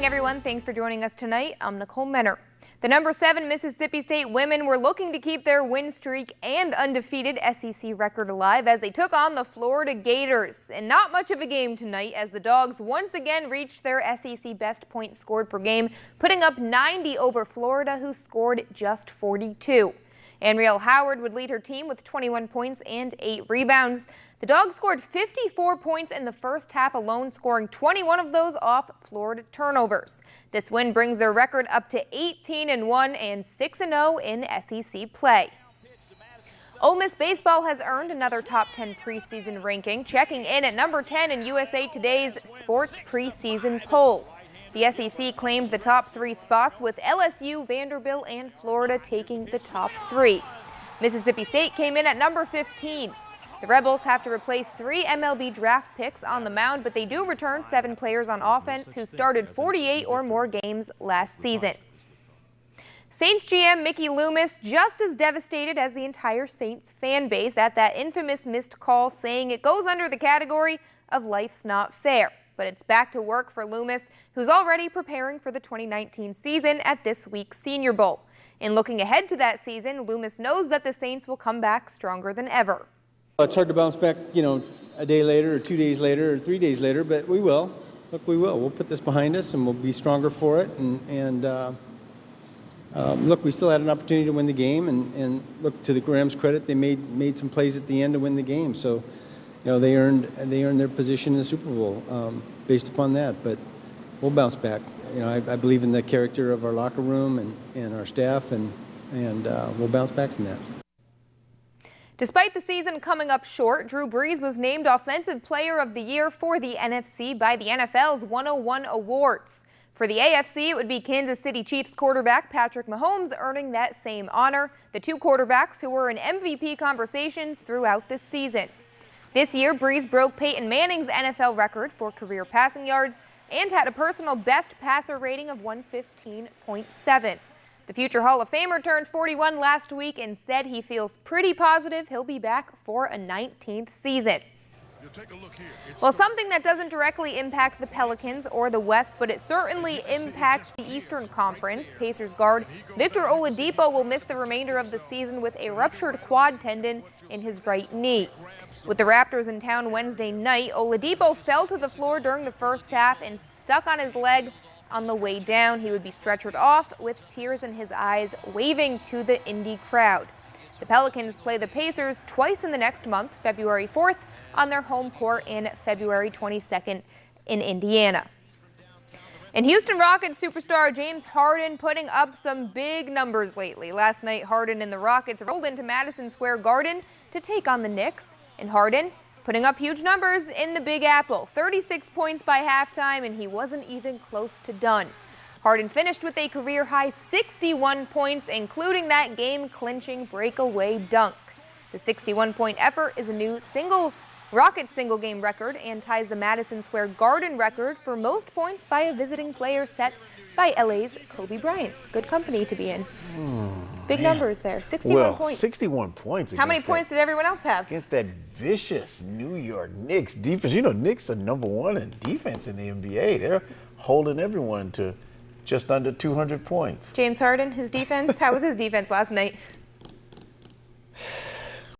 morning, everyone. Thanks for joining us tonight. I'm Nicole Menner. The number 7 Mississippi State women were looking to keep their win streak and undefeated SEC record alive as they took on the Florida Gators. And not much of a game tonight as the Dogs once again reached their SEC best points scored per game, putting up 90 over Florida, who scored just 42. Anriel Howard would lead her team with 21 points and 8 rebounds. The Dogs scored 54 points in the first half alone, scoring 21 of those off Florida turnovers. This win brings their record up to 18-1 and 6-0 in SEC play. Ole Miss baseball has earned another top 10 preseason ranking, checking in at number 10 in USA Today's sports preseason poll. The SEC claimed the top 3 spots, with LSU, Vanderbilt, and Florida taking the top 3. Mississippi State came in at number 15. The Rebels have to replace 3 MLB draft picks on the mound, but they do return 7 players on offense who started 48 or more games last season. Saints GM Mickey Loomis just as devastated as the entire Saints fan base at that infamous missed call, saying it goes under the category of life's not fair. But it's back to work for Loomis, who's already preparing for the 2019 season at this week's Senior Bowl. In looking ahead to that season, Loomis knows that the Saints will come back stronger than ever. It's hard to bounce back, a day later or 2 days later or 3 days later, but we will. Look, we will. We'll put this behind us and we'll be stronger for it. Look, we still had an opportunity to win the game, and look, to the Rams' credit, they made some plays at the end to win the game. So, they earned their position in the Super Bowl based upon that. But we'll bounce back. I believe in the character of our locker room and our staff, and we'll bounce back from that. Despite the season coming up short, Drew Brees was named Offensive Player of the Year for the NFC by the NFL's 101 Awards. For the AFC, it would be Kansas City Chiefs quarterback Patrick Mahomes earning that same honor, the 2 quarterbacks who were in MVP conversations throughout this season. This year, Brees broke Peyton Manning's NFL record for career passing yards and had a personal best passer rating of 115.7. The future Hall of Famer turned 41 last week and said he feels pretty positive he'll be back for a 19th season. Well, something that doesn't directly impact the Pelicans or the West, but it certainly impacts the Eastern Conference. Pacers guard Victor Oladipo will miss the remainder of the season with a ruptured quad tendon in his right knee. With the Raptors in town Wednesday night, Oladipo fell to the floor during the first half and stuck on his leg on the way down. He would be stretchered off with tears in his eyes, waving to the Indy crowd. The Pelicans play the Pacers twice in the next month, February 4th on their home court and February 22nd in Indiana. And Houston Rockets superstar James Harden putting up some big numbers lately. Last night, Harden and the Rockets rolled into Madison Square Garden to take on the Knicks, and Harden putting up huge numbers in the Big Apple. 36 points by halftime, and he wasn't even close to done. Harden finished with a career-high 61 points, including that game-clinching breakaway dunk. The 61-point effort is a new Rockets single-game record and ties the Madison Square Garden record for most points by a visiting player, set by LA's Kobe Bryant. Good company to be in. Big numbers there. 61 points. 61 points. How many points did everyone else have? Against that vicious New York Knicks defense. Knicks are number 1 in defense in the NBA. They're holding everyone to just under 200 points. James Harden, his defense. How was his defense last night?